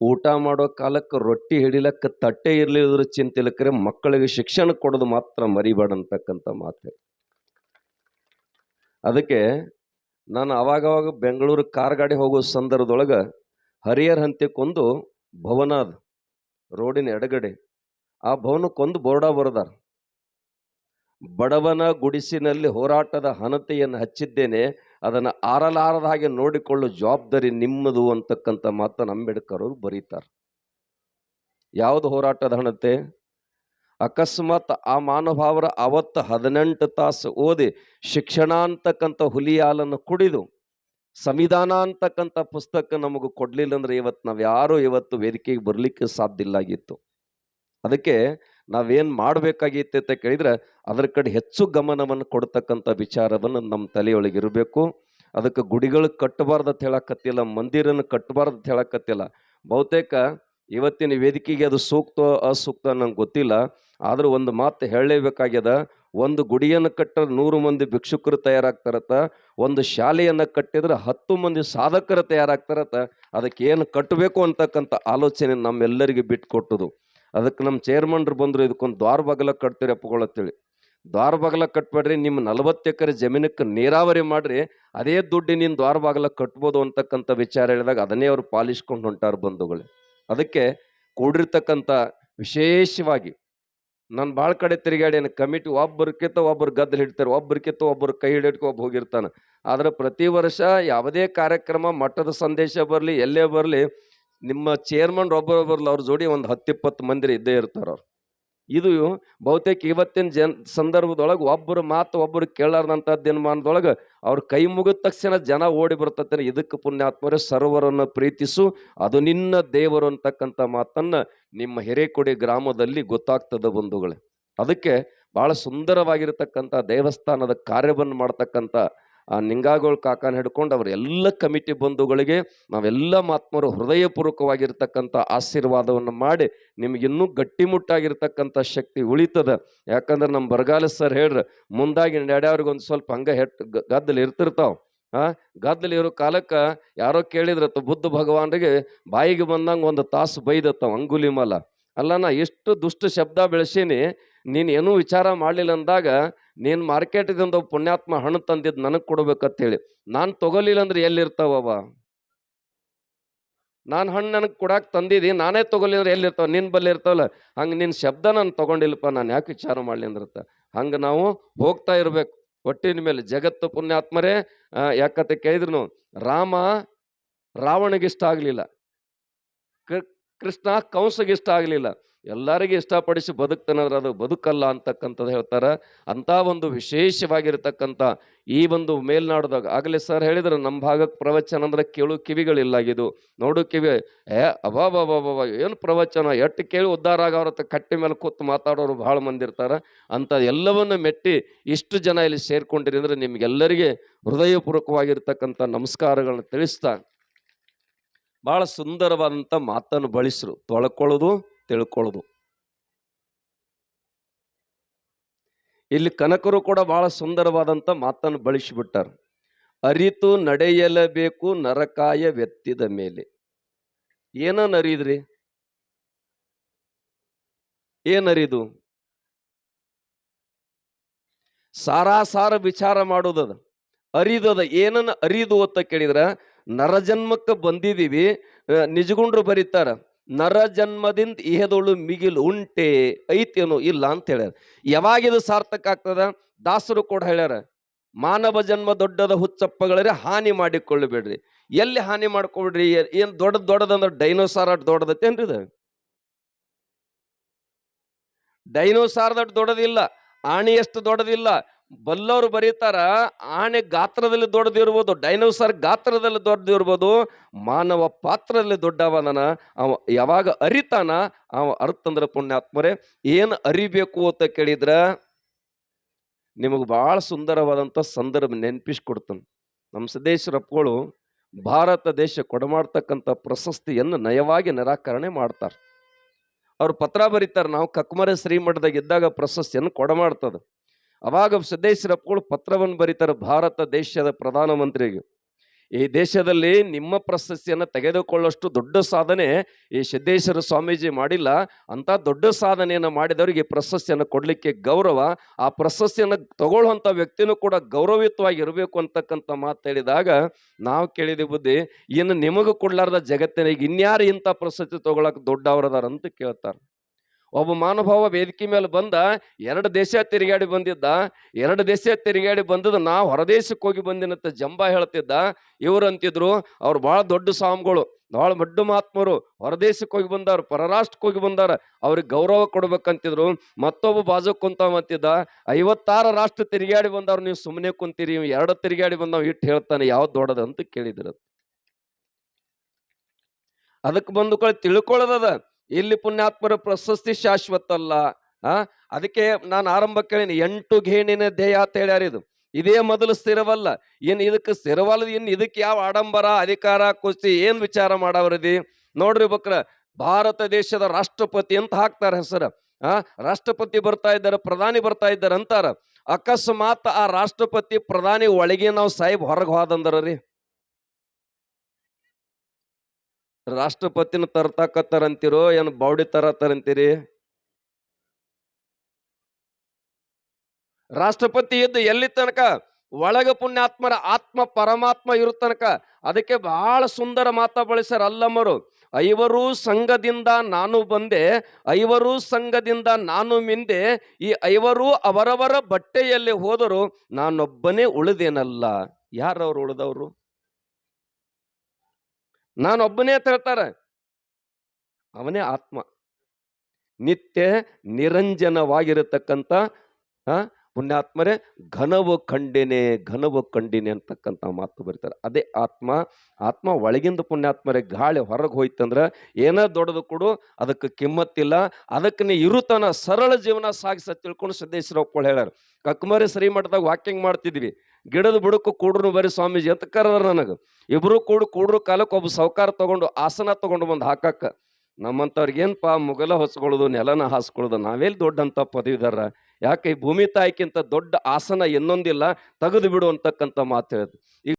ಊಟ ಮಾಡೋ ಕಾಲಕ್ಕೆ ರೊಟ್ಟಿ ಹಿಡಿಲಕ್ಕ ತಟ್ಟೆ ಇರ್ಲಿದ್ರ ಚಿಂತಿಲಕ್ಕರೆ ಮಕ್ಕಳಿಗೆ ಶಿಕ್ಷಣ ಕೊಡೋದು ಮಾತ್ರ ಮರಿಬೇಡ ಅಂತಕ್ಕಂಥ ಮಾತು. ಅದಕ್ಕೆ ನಾನು ಅವಾಗವಾಗ ಬೆಂಗಳೂರು ಕಾರ್ ಗಾಡಿ ಹೋಗೋ ಸಂದರ್ಭದೊಳಗೆ ಹರಿಹರ ಹಂತಕ್ಕೊಂದು ಭವನ ಅದ ರೋಡಿನ ಎಡಗಡೆ. ಆ ಭವನಕ್ಕೊಂದು ಬೋರ್ಡ ಬರೆದಾರ, ಬಡವನ ಗುಡಿಸಿನಲ್ಲಿ ಹೋರಾಟದ ಹಣತೆಯನ್ನು ಹಚ್ಚಿದ್ದೇನೆ, ಅದನ್ನು ಆರಲಾರದ ಹಾಗೆ ನೋಡಿಕೊಳ್ಳೋ ಜವಾಬ್ದಾರಿ ನಿಮ್ಮದು ಅಂತಕ್ಕಂಥ ಮಾತನ್ನು ಅಂಬೇಡ್ಕರ್ ಅವರು ಬರೀತಾರೆ. ಯಾವುದು ಹೋರಾಟದ ಹಣತೆ? ಅಕಸ್ಮಾತ್ ಆ ಮಹಾನುಭಾವರ ಅವತ್ತು 18 ತಾಸು ಓದಿ ಶಿಕ್ಷಣ ಅಂತಕ್ಕಂಥ ಹುಲಿ ಹಾಲನ್ನು ಕುಡಿದು ಸಂವಿಧಾನ ಅಂತಕ್ಕಂಥ ಪುಸ್ತಕ ನಮಗೆ ಕೊಡ್ಲಿಲ್ಲ ಅಂದ್ರೆ ಇವತ್ತು ನಾವ್ಯಾರು ಇವತ್ತು ವೇದಿಕೆಗೆ ಬರಲಿಕ್ಕೆ ಸಾಧ್ಯ ಇಲ್ಲ ಆಗಿತ್ತು. ಅದಕ್ಕೆ ನಾವೇನು ಮಾಡಬೇಕಾಗಿತ್ತು ಅಂತ ಕೇಳಿದ್ರೆ ಅದರ ಕಡೆ ಹೆಚ್ಚು ಗಮನವನ್ನು ಕೊಡ್ತಕ್ಕಂಥ ವಿಚಾರವನ್ನು ನಮ್ಮ ತಲೆಯೊಳಗೆ ಇರಬೇಕು. ಅದಕ್ಕೆ ಗುಡಿಗಳು ಕಟ್ಟಬಾರ್ದು ಅಂತ ಹೇಳಕತ್ತಿಲ್ಲ, ಮಂದಿರನ್ನು ಕಟ್ಟಬಾರ್ದು ಅಂತ ಹೇಳಕತ್ತಿಲ್ಲ. ಬಹುತೇಕ ಇವತ್ತಿನ ವೇದಿಕೆಗೆ ಅದು ಸೂಕ್ತ ಅಸೂಕ್ತ ನಂಗೆ ಗೊತ್ತಿಲ್ಲ, ಆದರೂ ಒಂದು ಮಾತು ಹೇಳಲೇಬೇಕಾಗ್ಯದ. ಒಂದು ಗುಡಿಯನ್ನು ಕಟ್ಟರೆ 100 ಮಂದಿ ಭಿಕ್ಷುಕರು ತಯಾರಾಗ್ತಾರತ್ತ, ಒಂದು ಶಾಲೆಯನ್ನು ಕಟ್ಟಿದ್ರೆ 10 ಮಂದಿ ಸಾಧಕರು ತಯಾರಾಗ್ತಾರತ್ತ. ಅದಕ್ಕೆ ಏನು ಕಟ್ಟಬೇಕು ಅಂತಕ್ಕಂಥ ಆಲೋಚನೆ ನಮ್ಮೆಲ್ಲರಿಗೆ ಬಿಟ್ಕೊಟ್ಟದು. ಅದಕ್ಕೆ ನಮ್ಮ ಚೇರ್ಮನ್ರು ಬಂದರು, ಇದಕ್ಕೊಂದು ದ್ವಾರ ಬಾಗಲ ಕಟ್ತೀರಿ ಅಪ್ಪಗಳಂತೇಳಿ. ದ್ವಾರ ಬಾಗಲ ಕಟ್ಬೇಡ್ರಿ, ನಿಮ್ಮ 40 ಎಕರೆ ಜಮೀನಕ್ಕೆ ನೀರಾವರಿ ಮಾಡ್ರಿ, ಅದೇ ದುಡ್ಡಿನಿಂದ ದ್ವಾರ ಬಾಗಲ ಕಟ್ಬೋದು ಅಂತಕ್ಕಂಥ ವಿಚಾರ ಹೇಳಿದಾಗ ಅದನ್ನೇ ಅವರು ಪಾಲಿಸ್ಕೊಂಡು ಹೊಂಟಾರ ಬಂಧುಗಳು. ಅದಕ್ಕೆ ಕೂಡಿರ್ತಕ್ಕಂಥ ವಿಶೇಷವಾಗಿ ನಾನು ಭಾಳ ಕಡೆ ತಿರುಗಾಡೇನು. ಕಮಿಟಿ ಒಬ್ಬರಿಗಿಂತ ಒಬ್ಬರು ಗದ್ದಲು ಹಿಡ್ತಾರೆ, ಒಬ್ಬರಿಗಿಂತ ಒಬ್ಬರು ಕೈ ಹಿಡಿದ್ಕೊ ಒಬ್ಬ ಹೋಗಿರ್ತಾನೆ. ಆದರೆ ಪ್ರತಿ ವರ್ಷ ಯಾವುದೇ ಕಾರ್ಯಕ್ರಮ ಮಠದ ಸಂದೇಶ ಬರಲಿ ಎಲ್ಲೇ ಬರಲಿ, ನಿಮ್ಮ ಚೇರ್ಮನ್ ಒಬ್ಬರು ಬರಲಿ, ಅವ್ರ ಜೋಡಿ ಒಂದು 10-20 ಮಂದಿ ಇದ್ದೇ ಇರ್ತಾರೆ ಅವ್ರು. ಇದು ಬಹುತೇಕ ಇವತ್ತಿನ ಸಂದರ್ಭದೊಳಗೆ ಒಬ್ಬರು ಮಾತು ಒಬ್ಬರು ಕೇಳಾರ್ದಂಥ ದಿನಮಾನದೊಳಗೆ ಅವ್ರ ಕೈ ಮುಗಿದ ತಕ್ಷಣ ಜನ ಓಡಿ ಬರ್ತದೆ. ಇದಕ್ಕೆ ಪುಣ್ಯಾತ್ಮರೇ ಸರ್ವರನ್ನು ಪ್ರೀತಿಸು, ಅದು ನಿನ್ನ ದೇವರು ಅಂತಕ್ಕಂಥ ಮಾತನ್ನು ನಿಮ್ಮ ಹಿರೇಕೊಡಿ ಗ್ರಾಮದಲ್ಲಿ ಗೊತ್ತಾಗ್ತದೆ ಬಂಧುಗಳೇ. ಅದಕ್ಕೆ ಭಾಳ ಸುಂದರವಾಗಿರ್ತಕ್ಕಂಥ ದೇವಸ್ಥಾನದ ಕಾರ್ಯವನ್ನು ಮಾಡ್ತಕ್ಕಂಥ ಆ ನಿಂಗಾಗೋಳ್ ಕಾಕನ ಹಿಡ್ಕೊಂಡು ಅವರ ಎಲ್ಲ ಕಮಿಟಿ ಬಂಧುಗಳಿಗೆ ನಾವೆಲ್ಲ ಮಾತ್ಮರು ಹೃದಯಪೂರ್ವಕವಾಗಿರ್ತಕ್ಕಂಥ ಆಶೀರ್ವಾದವನ್ನು ಮಾಡಿ ನಿಮಗಿನ್ನೂ ಗಟ್ಟಿಮುಟ್ಟಾಗಿರ್ತಕ್ಕಂಥ ಶಕ್ತಿ ಉಳಿತದ. ಯಾಕಂದ್ರೆ ನಮ್ಮ ಬರಗಾಲ ಸರ್ ಹೇಳ್ರಿ, ಮುಂದಾಗಿ ನಡೆಯವ್ರಿಗೆ ಒಂದು ಸ್ವಲ್ಪ ಹಂಗೆ ಗದ್ದಲು ಇರ್ತಿರ್ತಾವೆ. ಗದ್ದಲು ಇರೋ ಕಾಲಕ್ಕೆ ಯಾರೋ ಕೇಳಿದ್ರತ್ತ ಬುದ್ಧ ಭಗವಾನ್ರಿಗೆ ಬಾಯಿಗೆ ಬಂದಂಗೆ ಒಂದು ತಾಸು ಬೈದತ್ತವ ಅಂಗುಲಿಮಾಲ. ಅಲ್ಲ, ನಾ ಎಷ್ಟು ದುಷ್ಟ ಶಬ್ದ ಬೆಳೆಸೀನಿ, ನೀನು ಏನೂ ವಿಚಾರ ಮಾಡಲಿಲ್ಲ ಅಂದಾಗ ನೀನು ಮಾರ್ಕೆಟಿಂದ ಪುಣ್ಯಾತ್ಮ ಹಣ್ಣು ತಂದಿದ್ದು ನನಗೆ ಕೊಡ್ಬೇಕಂತ ಹೇಳಿ ನಾನು ತಗೋಲಿಲ್ಲ ಅಂದ್ರೆ ಎಲ್ಲಿರ್ತಾವವ? ನಾನು ಹಣ್ಣು ನನಗೆ ಕೊಡಾಕ್ ತಂದಿದ್ದಿ, ನಾನೇ ತಗೊಲಿದ್ರೆ ಎಲ್ಲಿರ್ತಾವ? ನಿನ್ನ ಬಲ್ಲಿ ಇರ್ತಾವಲ್ಲ. ಹಂಗೆ ನಿನ್ನ ಶಬ್ದ ನಾನು ತೊಗೊಂಡಿಲ್ಲಪ್ಪ, ನಾನು ಯಾಕೆ ವಿಚಾರ ಮಾಡಲಿ ಅಂದಿರ್ತ. ಹಂಗೆ ನಾವು ಹೋಗ್ತಾ ಇರಬೇಕು ಒಟ್ಟಿನ ಮೇಲೆ. ಜಗತ್ತು ಪುಣ್ಯಾತ್ಮರೇ, ಯಾಕತ್ತೆ ಕೇಳಿದ್ರು, ರಾಮ ರಾವಣಿಗಿಷ್ಟ ಆಗಲಿಲ್ಲ, ಕೃಷ್ಣ ಕಂಸಗಿಷ್ಟ ಆಗಲಿಲ್ಲ, ಎಲ್ಲರಿಗೂ ಇಷ್ಟಪಡಿಸಿ ಬದುಕ್ತಾನಂದ್ರೆ ಅದು ಬದುಕಲ್ಲ ಅಂತಕ್ಕಂಥದ್ದು ಹೇಳ್ತಾರೆ. ಅಂಥ ಒಂದು ವಿಶೇಷವಾಗಿರ್ತಕ್ಕಂಥ ಈ ಒಂದು ಮೇಲ್ನಾಡ್ದಾಗ ಆಗಲೇ ಸರ್ ಹೇಳಿದ್ರು, ನಮ್ಮ ಭಾಗಕ್ಕೆ ಪ್ರವಚನ ಅಂದ್ರೆ ಕೇಳು ಕಿವಿಗಳಿಲ್ಲಾಗಿದ್ದು, ನೋಡು ಕಿವಿ ಅಬಾಬಾಬಾಬಾ ಏನು ಪ್ರವಚನ, ಎಟ್ಟು ಕೇಳಿ ಉದ್ಧಾರ ಆಗೋರತ್ತ ಕಟ್ಟಿ ಮೇಲೆ ಕೂತು ಮಾತಾಡೋರು ಭಾಳ ಮಂದಿ ಇರ್ತಾರೆ. ಅಂಥ ಎಲ್ಲವನ್ನು ಮೆಟ್ಟಿ ಇಷ್ಟು ಜನ ಇಲ್ಲಿ ಸೇರ್ಕೊಂಡಿರಿ ಅಂದರೆ ನಿಮಗೆಲ್ಲರಿಗೆ ಹೃದಯಪೂರ್ವಕವಾಗಿರ್ತಕ್ಕಂಥ ನಮಸ್ಕಾರಗಳನ್ನ ತಿಳಿಸ್ತಾ ಭಾಳ ಸುಂದರವಾದಂಥ ಮಾತನ್ನು ಬಳಸ್ರು. ತೊಳ್ಕೊಳ್ಳೋದು ತಿಳ್ಕೊಳ್ಳೋದು. ಇಲ್ಲಿ ಕನಕರು ಕೂಡ ಬಹಳ ಸುಂದರವಾದಂಥ ಮಾತನ್ನು ಬಳಸಿಬಿಟ್ಟಾರ. ಅರಿತು ನಡೆಯಲೇಬೇಕು ನರಕಾಯ ವ್ಯಕ್ತಿದ ಮೇಲೆ. ಏನನ್ನ ಅರಿದ್ರಿ? ಏನರಿದು? ಸಾರಾಸಾರ ವಿಚಾರ ಮಾಡೋದದ, ಅರಿದದ. ಏನನ್ನ ಅರಿದು ಅಂತ ಕೇಳಿದ್ರ, ನರಜನ್ಮಕ್ಕೆ ಬಂದಿದ್ದೀವಿ. ನಿಜಗುಂಡ್ರು ಬರೀತಾರ, ನರ ಜನ್ಮದಿಂದ ಇಹದೊಳು ಮಿಗಿಲು ಉಂಟೆ ಐತೇನೋ ಇಲ್ಲ ಅಂತ ಹೇಳ್ಯಾರ. ಯಾವಾಗಿದು ಸಾರ್ಥಕ ಆಗ್ತದ? ದಾಸರು ಕೂಡ ಹೇಳ್ಯಾರ, ಮಾನವ ಜನ್ಮ ದೊಡ್ಡದ ಹುಚ್ಚಪ್ಪಗಳೇ ಹಾನಿ ಮಾಡಿಕೊಳ್ಳಬೇಡ್ರಿ. ಎಲ್ಲಿ ಹಾನಿ ಮಾಡ್ಕೊಬಿಡ್ರಿ? ಏನು ದೊಡ್ಡದಂದ್ರೆ ಡೈನೋಸಾರ್ ಅಟ್ ದೊಡ್ಡದತ್ತೇನ್ರಿ? ಇದು ಡೈನೋಸಾರ್ದಟ್ ದೊಡ್ಡದಿಲ್ಲ, ಆಣಿ ಎಷ್ಟು ದೊಡ್ಡದಿಲ್ಲ. ಬಲ್ಲವರು ಬರೀತಾರ, ಆಣೆ ಗಾತ್ರದಲ್ಲಿ ದೊಡ್ಡದಿರ್ಬೋದು, ಡೈನೋಸಾರ್ ಗಾತ್ರದಲ್ಲಿ ದೊಡ್ಡದಿರ್ಬೋದು, ಮಾನವ ಪಾತ್ರದಲ್ಲಿ ದೊಡ್ಡವನ ಅವ ಯಾವಾಗ ಅರಿತಾನ ಅವ ಅರ್ಥಂದ್ರ ಪುಣ್ಯಾತ್ಮರೇ. ಏನು ಅರಿಬೇಕು ಅಂತ ಕೇಳಿದ್ರ ನಿಮಗೆ ಭಾಳ ಸುಂದರವಾದಂಥ ಸಂದರ್ಭ ನೆನಪಿಸ್ಕೊಡ್ತಾನೆ. ನಮ್ಮ ಸಿದ್ದೇಶ್ವರಪ್ಪಗಳು ಭಾರತ ದೇಶ ಕೊಡಮಾಡ್ತಕ್ಕಂಥ ಪ್ರಶಸ್ತಿಯನ್ನು ನಯವಾಗಿ ನಿರಾಕರಣೆ ಮಾಡ್ತಾರೆ. ಅವ್ರು ಪತ್ರ ಬರೀತಾರೆ, ನಾವು ಕಕ್ಮರೆ ಶ್ರೀಮಠದಾಗ ಇದ್ದಾಗ ಪ್ರಶಸ್ತಿಯನ್ನು ಕೊಡಮಾಡ್ತದೆ. ಅವಾಗ ಸಿದ್ದೇಶ್ವರಪ್ಪಗಳು ಪತ್ರವನ್ನು ಬರೀತಾರೆ ಭಾರತ ದೇಶದ ಪ್ರಧಾನಮಂತ್ರಿಗೆ. ಈ ದೇಶದಲ್ಲಿ ನಿಮ್ಮ ಪ್ರಶಸ್ತಿಯನ್ನು ತೆಗೆದುಕೊಳ್ಳುವಷ್ಟು ದೊಡ್ಡ ಸಾಧನೆ ಈ ಸಿದ್ದೇಶ್ವರ ಸ್ವಾಮೀಜಿ ಮಾಡಿಲ್ಲ. ಅಂತ ದೊಡ್ಡ ಸಾಧನೆಯನ್ನು ಮಾಡಿದವರಿಗೆ ಈ ಪ್ರಶಸ್ತಿಯನ್ನು ಕೊಡಲಿಕ್ಕೆ ಗೌರವ. ಆ ಪ್ರಶಸ್ತಿಯನ್ನು ತಗೊಳ್ಳುವಂಥ ವ್ಯಕ್ತಿನೂ ಕೂಡ ಗೌರವಯುತವಾಗಿ ಇರಬೇಕು ಅಂತಕ್ಕಂಥ ಮಾತು ಹೇಳಿದಾಗ ನಾವು ಕೇಳಿದ ಬುದ್ಧಿ, ಇನ್ನು ನಿಮಗೂ ಕೊಡ್ಲಾರ್ದ ಜಗತ್ತಿನಾಗ ಇನ್ಯಾರು ಇಂಥ ಪ್ರಶಸ್ತಿ ತಗೊಳಕ್ ದೊಡ್ಡವರದಾರ ಅಂತ ಕೇಳ್ತಾರೆ. ಒಬ್ಬ ಮಹಾನುಭಾವ ವೇದಿಕೆ ಮೇಲೆ ಬಂದ, 2 ದೇಶ ತಿರುಗಾಡಿ ಬಂದಿದ್ದ. 2 ದೇಶ ತಿರುಗಾಡಿ ಬಂದದ ನಾ ಹೊರದೇಶಕ್ಕೆ ಹೋಗಿ ಬಂದಿನಂತ ಜಂಬ ಹೇಳ್ತಿದ್ದ. ಇವ್ರು ಅಂತಿದ್ರು ಅವ್ರು ಭಾಳ ದೊಡ್ಡ ಸ್ವಾಮಿಗಳು, ಭಾಳ ದೊಡ್ಡ ಮಹಾತ್ಮರು, ಹೊರದೇಶಕ್ಕೆ ಹೋಗಿ ಬಂದಾರ, ಪರರಾಷ್ಟ್ರಕ್ಕೆ ಹೋಗಿ ಬಂದಾರ, ಅವ್ರಿಗೆ ಗೌರವ ಕೊಡ್ಬೇಕಂತಿದ್ರು. ಮತ್ತೊಬ್ಬ ಬಾಜು ಕುಂತಾವಂತಿದ್ದ, 56 ರಾಷ್ಟ್ರ ತಿರುಗಾಡಿ ಬಂದವ್ರು, ನೀವು ಸುಮ್ಮನೆ ಕುಂತೀರಿ, 2 ತಿರುಗಾಡಿ ಬಂದವ್ ಇಟ್ಟು ಹೇಳ್ತಾನೆ ಯಾವ್ದು ದೊಡ್ಡದ ಅಂತ ಕೇಳಿದ್ರು. ಅದಕ್ಕೆ ಬಂದು ತಿಳ್ಕೊಳ್ಳೋದದ, ಇಲ್ಲಿ ಪುಣ್ಯಾತ್ಮರ ಪ್ರಶಸ್ತಿ ಶಾಶ್ವತ ಅಲ್ಲ. ಅದಕ್ಕೆ ನಾನು ಆರಂಭ ಕೇಳೀನಿ, 8 ಗೇಣಿನ ದೇಹ ಅಂತ ಹೇಳ್ಯಾರ. ಇದೇ ಮೊದಲು ಸ್ಥಿರವಲ್ಲ. ಏನು ಇದಕ್ಕೆ ಸ್ಥಿರವಲ್ಲ, ಇನ್ನು ಇದಕ್ಕೆ ಯಾವ ಆಡಂಬರ ಅಧಿಕಾರ ಕುಸ್ತಿ ಏನ್ ವಿಚಾರ ಮಾಡವ್ರದಿ ನೋಡ್ರಿ. ಬಕ್ರ ಭಾರತ ದೇಶದ ರಾಷ್ಟ್ರಪತಿ ಅಂತ ಹಾಕ್ತಾರೆ ಹೆಸರು. ರಾಷ್ಟ್ರಪತಿ ಬರ್ತಾ ಇದ್ದಾರೆ, ಪ್ರಧಾನಿ ಬರ್ತಾ ಇದ್ದಾರೆ ಅಂತಾರ. ಅಕಸ್ಮಾತ್ ಆ ರಾಷ್ಟ್ರಪತಿ ಪ್ರಧಾನಿ ಒಳಗೆ ನಾವು ಸಾಹೇಬ್ ಹೊರಗೆ ಹೋದಂದ್ರಿ, ರಾಷ್ಟ್ರಪತಿನ ತರ್ತಾಕತ್ತಾರಂತೀರೋ ಏನು ಬೌಡಿ ತರತಾರಂತೀರಿ? ರಾಷ್ಟ್ರಪತಿ ಇದ್ದು ಎಲ್ಲಿ ತನಕ? ಒಳಗ ಪುಣ್ಯಾತ್ಮರ ಆತ್ಮ ಪರಮಾತ್ಮ ಇರೋ ತನಕ. ಅದಕ್ಕೆ ಬಹಳ ಸುಂದರ ಮಾತಾ ಬಳಸ್ಯಾರ ಅಲ್ಲಮ್ಮರು. 5 ಸಂಘದಿಂದ ನಾನು ಬಂದೆ, 5 ಸಂಘದಿಂದ ನಾನು ಮಿಂದೆ, ಈ 5 ಅವರವರ ಬಟ್ಟೆಯಲ್ಲಿ ಹೋದರು, ನಾನೊಬ್ಬನೇ ಉಳಿದೇನಲ್ಲ. ಯಾರವ್ರು ಉಳಿದವರು? ನಾನೊಬ್ಬನೇ ಅಂತ ಹೇಳ್ತಾರೆ. ಅವನೇ ಆತ್ಮ, ನಿತ್ಯ ನಿರಂಜನವಾಗಿರತಕ್ಕಂಥ ಪುಣ್ಯಾತ್ಮರೇ ಘನವು ಕಂಡಿನೆ ಅಂತಕ್ಕಂಥ ಮಾತು ಬರೀತಾರೆ. ಅದೇ ಆತ್ಮ. ಆತ್ಮ ಒಳಗಿಂದ ಪುಣ್ಯಾತ್ಮರೇ ಗಾಳಿ ಹೊರಗೆ ಹೋಯ್ತಂದ್ರೆ ಏನೋ ದೊಡ್ಡದು ಕೊಡು, ಅದಕ್ಕೆ ಕಿಮ್ಮತ್ತಿಲ್ಲ. ಅದಕ್ಕೆ ನೀ ಇರುತನ ಸರಳ ಜೀವನ ಸಾಗಿಸ ತಿಳ್ಕೊಂಡು ಸಿದ್ದೇಶ್ವರ ಒಪ್ಪಳು ಹೇಳ್ಯಾರ. ಕಕ್ಮರಿ ಶ್ರೀಮಠದಾಗ ವಾಕಿಂಗ್ ಮಾಡ್ತಿದ್ವಿ, ಗಿಡದ ಬುಡಕ್ಕೂ ಕೂಡ್ರು ಬರೀ ಸ್ವಾಮೀಜಿ ಅಂತ ಕರೆದ್ರ ನನಗೆ. ಇಬ್ರು ಕೂಡ್ರು ಕಾಲಕ್ಕೆ ಒಬ್ಬ ಸಾವುಕಾರ ತಗೊಂಡು ಆಸನ ತಗೊಂಡು ಬಂದು ಹಾಕಕ್ಕ. ನಮ್ಮಂಥವ್ರಿಗೇನಪ್ಪ ಮುಗಲ ಹೊಸ್ಕೊಳ್ಳೋದು, ನೆಲನ ಹಾಸ್ಕೊಳ್ಳೋದು, ನಾವೆಲ್ಲಿ ದೊಡ್ಡಂಥ ಪದವಿದಾರ? ಯಾಕೆ ಈ ಭೂಮಿ ತಾಯಿಕ್ಕಿಂತ ದೊಡ್ಡ ಆಸನ ಇನ್ನೊಂದಿಲ್ಲ, ತೆಗೆದು ಬಿಡು ಅಂತಕ್ಕಂಥ ಮಾತು ಹೇಳಿದ್ರು.